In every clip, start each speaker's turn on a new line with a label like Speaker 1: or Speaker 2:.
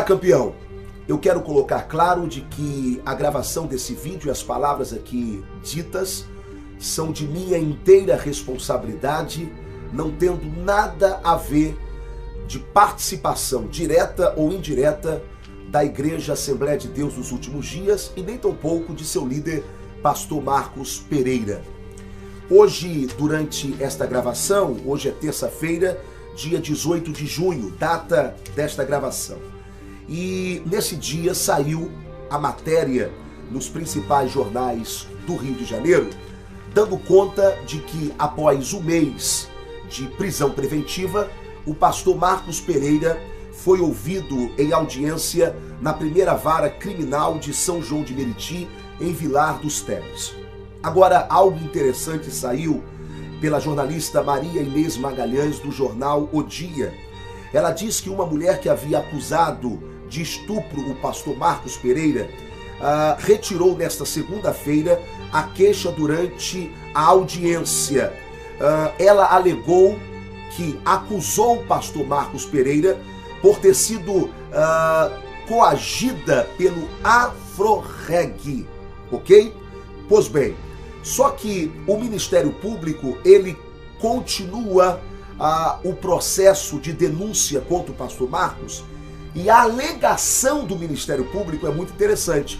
Speaker 1: campeão, eu quero colocar claro de que a gravação desse vídeo e as palavras aqui ditas são de minha inteira responsabilidade, não tendo nada a ver de participação direta ou indireta da Igreja Assembleia de Deus dos Últimos Dias e nem tampouco de seu líder, pastor Marcos Pereira. Hoje, durante esta gravação, hoje é terça-feira, dia 18 de junho, data desta gravação. E nesse dia saiu a matéria nos principais jornais do Rio de Janeiro, dando conta de que após um mês de prisão preventiva, o pastor Marcos Pereira foi ouvido em audiência na primeira vara criminal de São João de Meriti, em Vilar dos Teles. Agora, algo interessante saiu pela jornalista Maria Inês Magalhães do jornal O Dia. Ela diz que uma mulher que havia acusado de estupro o pastor Marcos Pereira retirou nesta segunda-feira a queixa durante a audiência. Ela alegou que acusou o pastor Marcos Pereira por ter sido coagida pelo Afroreg, ok? Pois bem, só que o Ministério Público, ele continua o processo de denúncia contra o pastor Marcos, e a alegação do Ministério Público é muito interessante.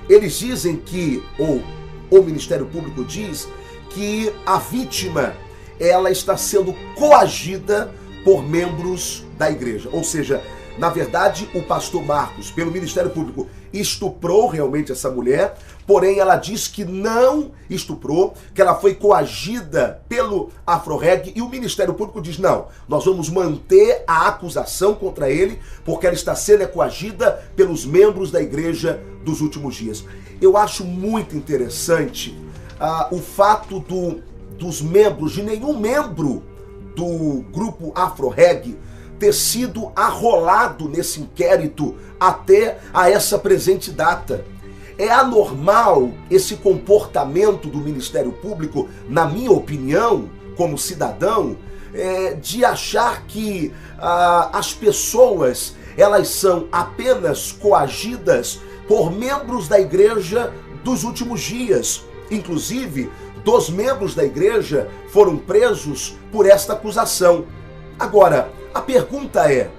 Speaker 1: Eles dizem que, ou o Ministério Público diz, que a vítima, ela está sendo coagida por membros da igreja. Ou seja, na verdade, o pastor Marcos, pelo Ministério Público, estuprou realmente essa mulher, porém ela diz que não estuprou, que ela foi coagida pelo Afroreg, e o Ministério Público diz, não, nós vamos manter a acusação contra ele, porque ela está sendo coagida pelos membros da Igreja dos Últimos Dias. Eu acho muito interessante o fato dos membros, de nenhum membro do grupo Afroreg ter sido arrolado nesse inquérito até a essa presente data. É anormal esse comportamento do Ministério Público, na minha opinião, como cidadão, de achar que as pessoas, elas são apenas coagidas por membros da Igreja dos Últimos Dias. Inclusive, 2 membros da igreja foram presos por esta acusação. Agora, a pergunta é,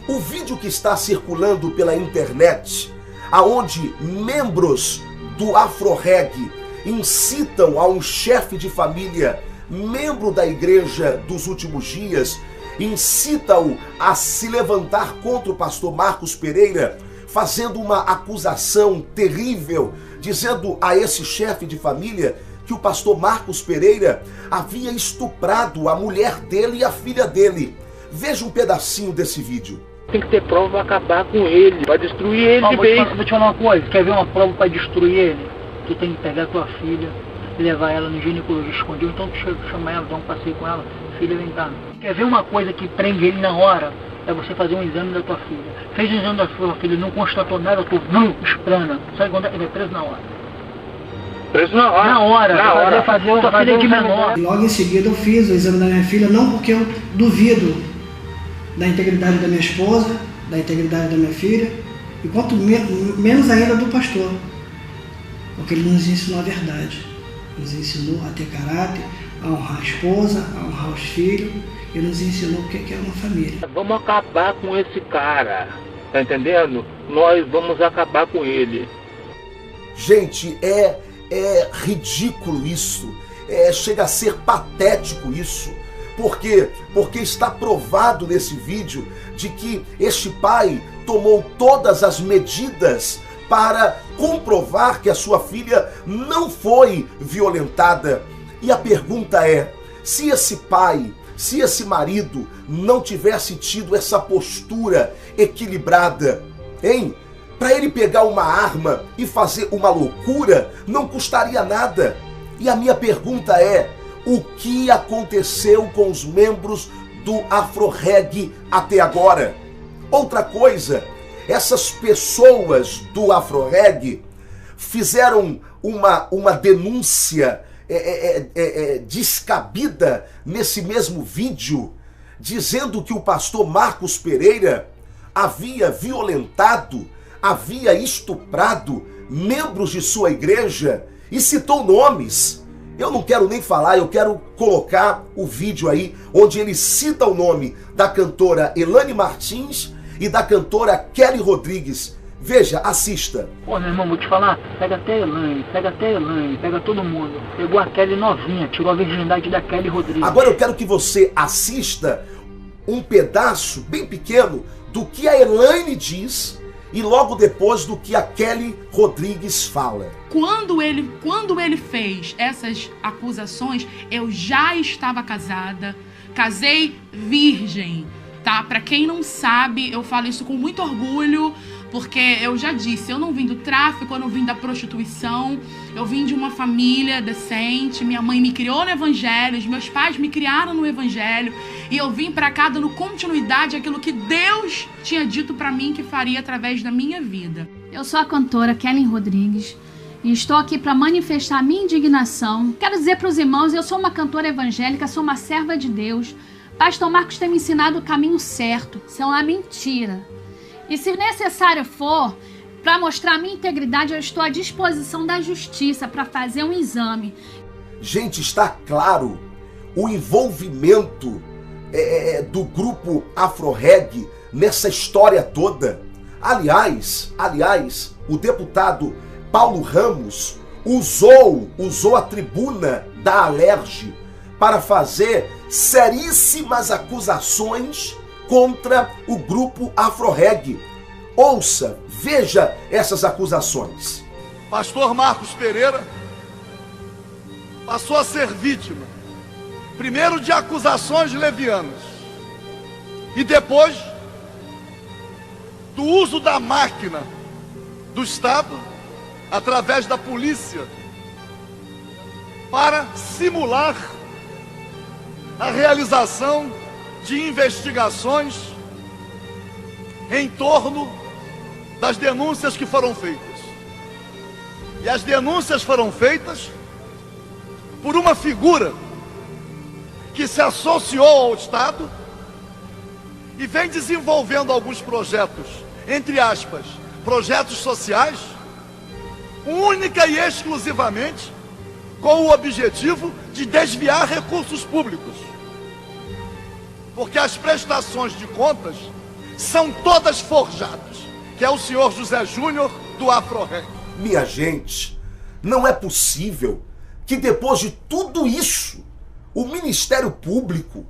Speaker 1: o vídeo que está circulando pela internet, aonde membros do Afroreg incitam a um chefe de família, membro da Igreja dos Últimos Dias, incita-o a se levantar contra o pastor Marcos Pereira, fazendo uma acusação terrível, dizendo a esse chefe de família que o pastor Marcos Pereira havia estuprado a mulher dele e a filha dele. Veja um pedacinho desse vídeo.
Speaker 2: Tem que ter prova para acabar com ele, para destruir ele de vez.
Speaker 3: Vou te falar uma coisa, quer ver uma prova para destruir ele? Tu tem que pegar tua filha e levar ela no ginecologista escondido, então tu chama ela, dá um passeio com ela, filha, vem cá. Quer ver uma coisa que prende ele na hora? É você fazer um exame da tua filha. Fez o exame da tua filha, não constatou nada, tu esprana. Sabe quando ele é preso na hora?
Speaker 2: Preso na hora.
Speaker 3: Na hora.
Speaker 2: Na hora.
Speaker 3: Fazer tua filha de menor.
Speaker 4: Logo em seguida eu fiz o exame da minha filha, não porque eu duvido da integridade da minha esposa, da integridade da minha filha, e quanto menos ainda do pastor. Porque ele nos ensinou a verdade. Nos ensinou a ter caráter, a honrar a esposa, a honrar os filhos. Ele nos ensinou o que é uma família.
Speaker 2: Vamos acabar com esse cara, tá entendendo? Nós vamos acabar com ele.
Speaker 1: Gente, é ridículo isso, chega a ser patético isso. Por quê? Porque está provado nesse vídeo de que este pai tomou todas as medidas para comprovar que a sua filha não foi violentada. E a pergunta é, se esse pai, se esse marido não tivesse tido essa postura equilibrada, hein? Para ele pegar uma arma e fazer uma loucura, não custaria nada. E a minha pergunta é, o que aconteceu com os membros do Afroreg até agora? Outra coisa, essas pessoas do Afroreg fizeram uma denúncia descabida nesse mesmo vídeo, dizendo que o pastor Marcos Pereira havia violentado, havia estuprado membros de sua igreja e citou nomes. Eu não quero nem falar, eu quero colocar o vídeo aí onde ele cita o nome da cantora Elaine Martins e da cantora Kelly Rodrigues. Veja, assista.
Speaker 3: Pô, meu irmão, vou te falar, pega até a Elaine, pega todo mundo. Pegou a Kelly novinha, tirou a virgindade da Kelly Rodrigues.
Speaker 1: Agora eu quero que você assista um pedaço bem pequeno do que a Elaine diz e logo depois do que a Kelly Rodrigues fala.
Speaker 5: Quando ele fez essas acusações, eu já estava casada, casei virgem, tá? Pra quem não sabe, eu falo isso com muito orgulho, porque eu já disse, eu não vim do tráfico, eu não vim da prostituição, eu vim de uma família decente, minha mãe me criou no evangelho, os meus pais me criaram no evangelho, e eu vim pra cá dando continuidade àquilo que Deus tinha dito pra mim que faria através da minha vida.
Speaker 6: Eu sou a cantora Kelly Rodrigues e estou aqui para manifestar a minha indignação. Quero dizer para os irmãos, eu sou uma cantora evangélica, sou uma serva de Deus. Pastor Marcos tem me ensinado o caminho certo, isso é uma mentira. E se necessário for, para mostrar a minha integridade, eu estou à disposição da justiça para fazer um exame.
Speaker 1: Gente, está claro o envolvimento do grupo Afro-Reg nessa história toda. Aliás, o deputado Paulo Ramos usou a tribuna da Alerj para fazer seríssimas acusações contra o grupo Afro-Reg. Ouça, veja essas acusações.
Speaker 7: Pastor Marcos Pereira passou a ser vítima, primeiro de acusações levianas e depois do uso da máquina do Estado, através da polícia, para simular a realização de investigações em torno das denúncias que foram feitas. E as denúncias foram feitas por uma figura que se associou ao Estado e vem desenvolvendo alguns projetos, entre aspas, projetos sociais, única e exclusivamente com o objetivo de desviar recursos públicos. Porque as prestações de contas são todas forjadas, que é o senhor José Júnior do Afro-Reg.
Speaker 1: Minha gente, não é possível que depois de tudo isso, o Ministério Público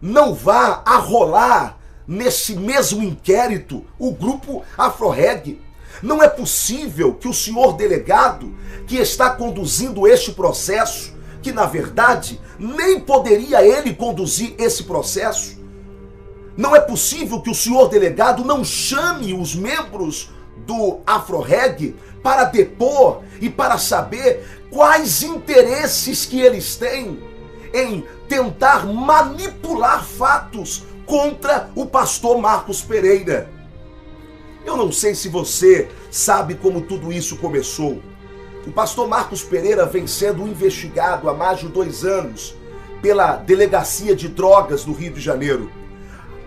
Speaker 1: não vá arrolar nesse mesmo inquérito o grupo Afro-Reg. Não é possível que o senhor delegado que está conduzindo este processo, que na verdade nem poderia ele conduzir esse processo, não é possível que o senhor delegado não chame os membros do Afro-Reg para depor e para saber quais interesses que eles têm em tentar manipular fatos contra o pastor Marcos Pereira. Eu não sei se você sabe como tudo isso começou. O pastor Marcos Pereira vem sendo investigado há mais de 2 anos pela Delegacia de Drogas do Rio de Janeiro.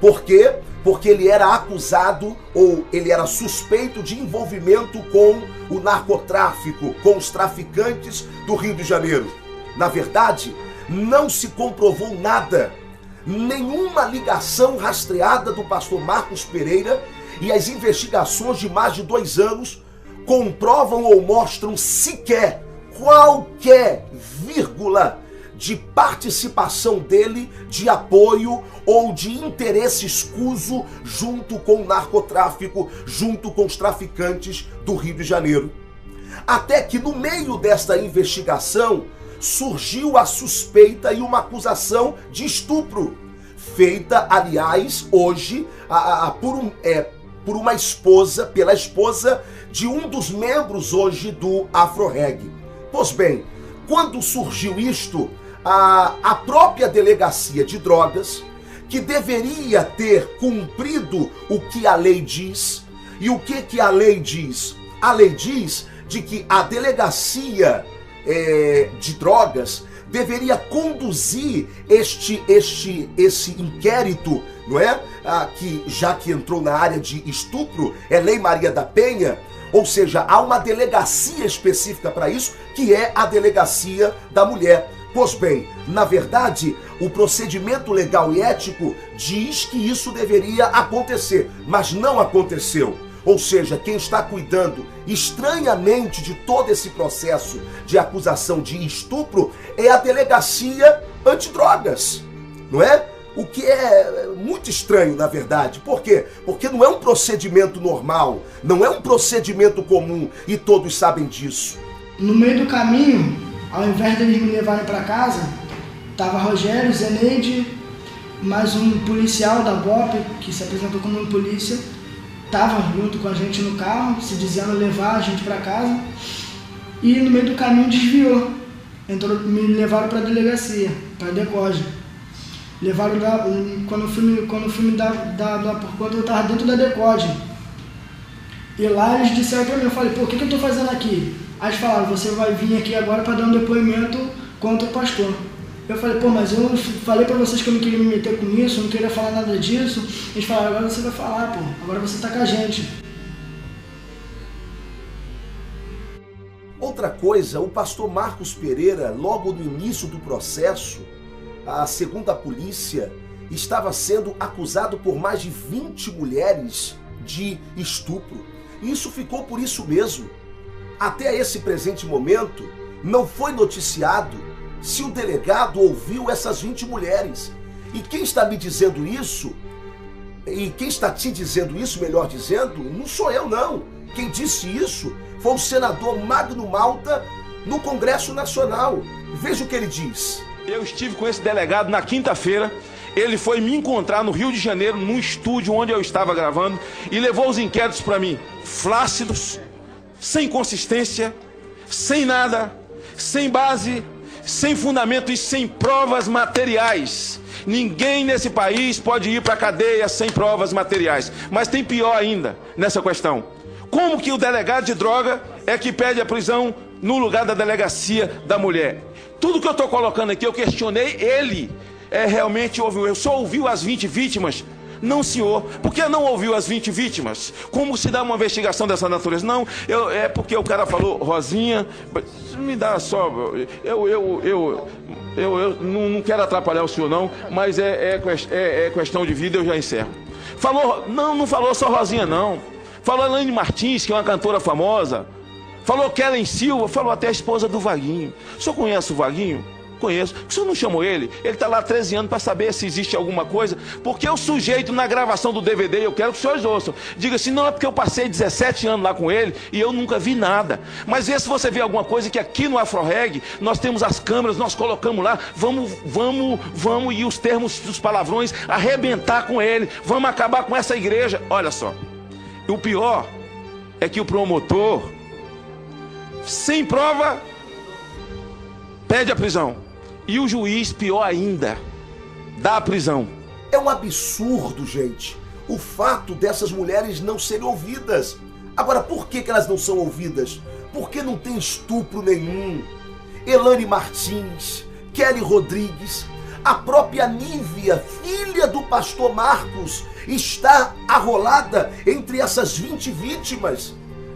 Speaker 1: Por quê? Porque ele era acusado ou ele era suspeito de envolvimento com o narcotráfico, com os traficantes do Rio de Janeiro. Na verdade, não se comprovou nada, nenhuma ligação rastreada do pastor Marcos Pereira, e as investigações de mais de 2 anos comprovam ou mostram sequer qualquer vírgula de participação dele, de apoio ou de interesse escuso junto com o narcotráfico, junto com os traficantes do Rio de Janeiro. Até que no meio desta investigação surgiu a suspeita e uma acusação de estupro, feita, aliás, hoje pela esposa de um dos membros hoje do Afro-Reg. Pois bem, quando surgiu isto, a própria Delegacia de Drogas, que deveria ter cumprido o que a lei diz, e o que a lei diz? A lei diz de que a Delegacia de Drogas deveria conduzir esse inquérito, não é? Que já que entrou na área de estupro, é Lei Maria da Penha, ou seja, há uma delegacia específica para isso, que é a Delegacia da Mulher. Pois bem, na verdade, o procedimento legal e ético diz que isso deveria acontecer, mas não aconteceu. Ou seja, quem está cuidando estranhamente de todo esse processo de acusação de estupro é a Delegacia Antidrogas, não é? O que é muito estranho, na verdade. Por quê? Porque não é um procedimento normal, não é um procedimento comum e todos sabem disso.
Speaker 4: No meio do caminho, ao invés deles me levarem para casa, tava Rogério, Zeneide, mais um policial da BOP, que se apresentou como um polícia, tava junto com a gente no carro, se dizendo levar a gente para casa, e no meio do caminho desviou. Me levaram para a delegacia, para a DECOD. Levaram quando eu fui me dar por conta, eu estava dentro da DECOD. E lá eles disseram para mim, eu falei, pô, o que eu estou fazendo aqui? Aí eles falaram, você vai vir aqui agora para dar um depoimento contra o pastor. Eu falei, pô, mas eu falei para vocês que eu não queria me meter com isso, eu não queria falar nada disso. Eles falaram, agora você vai falar, pô, agora você tá com a gente.
Speaker 1: Outra coisa, o pastor Marcos Pereira, logo no início do processo, segundo a polícia, estava sendo acusado por mais de 20 mulheres de estupro. E isso ficou por isso mesmo. Até esse presente momento, não foi noticiado se o delegado ouviu essas 20 mulheres. E quem está me dizendo isso, e quem está te dizendo isso, melhor dizendo, não sou eu não. Quem disse isso foi o senador Magno Malta no Congresso Nacional. Veja o que ele diz.
Speaker 8: Eu estive com esse delegado na quinta-feira. Ele foi me encontrar no Rio de Janeiro, num estúdio onde eu estava gravando, e levou os inquéritos para mim, flácidos, sem consistência, sem nada, sem base, sem fundamento e sem provas materiais. Ninguém nesse país pode ir para a cadeia sem provas materiais. Mas tem pior ainda nessa questão. Como que o delegado de droga é que pede a prisão no lugar da Delegacia da Mulher? Tudo que eu estou colocando aqui, eu questionei ele. Realmente ouviu. Eu só ouviu as 20 vítimas? Não, senhor. Por que não ouviu as 20 vítimas? Como se dá uma investigação dessa natureza? Não, é porque o cara falou, Rosinha, me dá só... Eu não quero atrapalhar o senhor não, mas é questão de vida, eu já encerro. Falou, não falou só Rosinha não. Falou Elaine Martins, que é uma cantora famosa. Falou Kellen Silva, falou até a esposa do Vaguinho. O senhor conhece o Vaguinho? Conheço. O senhor não chamou ele? Ele está lá há 13 anos para saber se existe alguma coisa. Porque o sujeito na gravação do DVD, eu quero que os senhores ouçam, diga assim, não é porque eu passei 17 anos lá com ele e eu nunca vi nada. Mas vê se você vê alguma coisa que aqui no AfroReg nós temos as câmeras, nós colocamos lá, vamos, e os termos dos palavrões, arrebentar com ele, vamos acabar com essa igreja. Olha só, o pior é que o promotor, sem prova, pede a prisão. E o juiz, pior ainda, dá a prisão.
Speaker 1: É um absurdo, gente, o fato dessas mulheres não serem ouvidas. Agora, por que elas não são ouvidas? Porque não tem estupro nenhum. Elaine Martins, Kelly Rodrigues, a própria Nívia, filha do pastor Marcos, está arrolada entre essas 20 vítimas.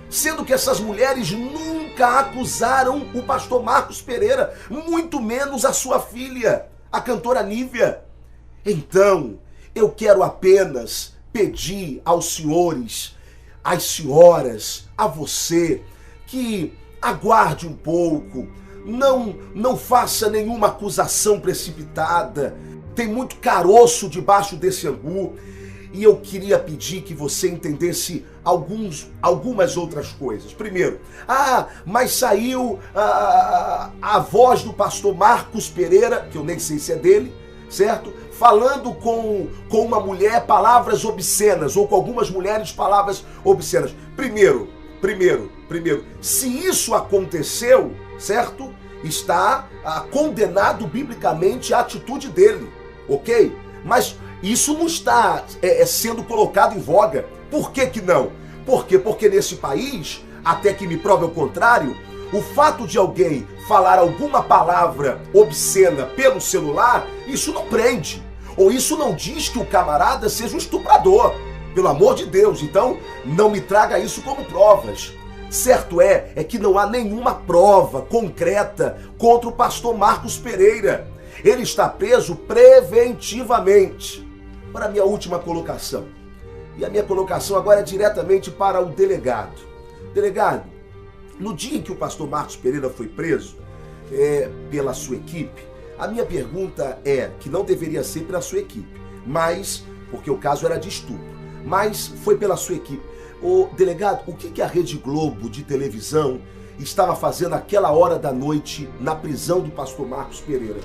Speaker 1: Sendo que essas mulheres nunca acusaram o pastor Marcos Pereira, muito menos a sua filha, a cantora Nívia. Então, eu quero apenas pedir aos senhores, às senhoras, a você, que aguarde um pouco, não faça nenhuma acusação precipitada. Tem muito caroço debaixo desse angu. E eu queria pedir que você entendesse algumas outras coisas. Primeiro, mas saiu a voz do pastor Marcos Pereira, que eu nem sei se é dele, certo? Falando com uma mulher palavras obscenas, ou com algumas mulheres palavras obscenas. Primeiro, se isso aconteceu, certo? Está condenado biblicamente a atitude dele, ok? Mas isso não está sendo colocado em voga. Por que que não? Porque nesse país, até que me prove o contrário, O fato de alguém falar alguma palavra obscena pelo celular, isso não prende. Ou isso não diz que o camarada seja um estuprador. Pelo amor de Deus, então não me traga isso como provas. Certo é que não há nenhuma prova concreta contra o pastor Marcos Pereira. Ele está preso preventivamente. Para a minha última colocação. E a minha colocação agora é diretamente para o delegado. Delegado, no dia em que o pastor Marcos Pereira foi preso pela sua equipe, a minha pergunta é, que não deveria ser pela sua equipe, mas, porque o caso era de estupro, mas foi pela sua equipe. Ô delegado, o que a Rede Globo de televisão estava fazendo àquela hora da noite na prisão do pastor Marcos Pereira?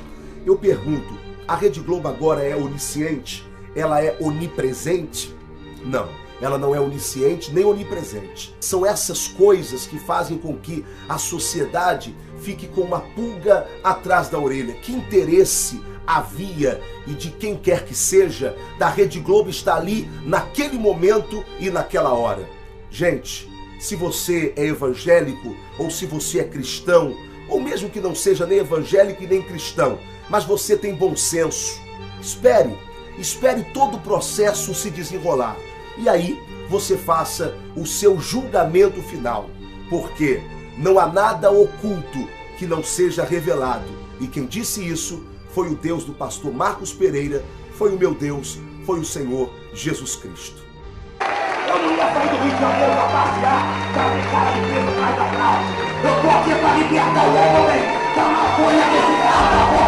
Speaker 1: Eu pergunto, a Rede Globo agora é onisciente? Ela é onipresente? Não, ela não é onisciente nem onipresente. São essas coisas que fazem com que a sociedade fique com uma pulga atrás da orelha. Que interesse havia, e de quem quer que seja, da Rede Globo estar ali naquele momento e naquela hora? Gente, se você é evangélico, ou se você é cristão, ou mesmo que não seja nem evangélico e nem cristão, mas você tem bom senso, espere todo o processo se desenrolar. E aí você faça o seu julgamento final, porque não há nada oculto que não seja revelado. E quem disse isso foi o Deus do pastor Marcos Pereira, foi o meu Deus, foi o Senhor Jesus Cristo.
Speaker 9: Eu não ia sair do Rio de Janeiro pra passear, pra brincar de preso mais atrás. Eu tô aqui pra libertar o homem da maconha desse cara.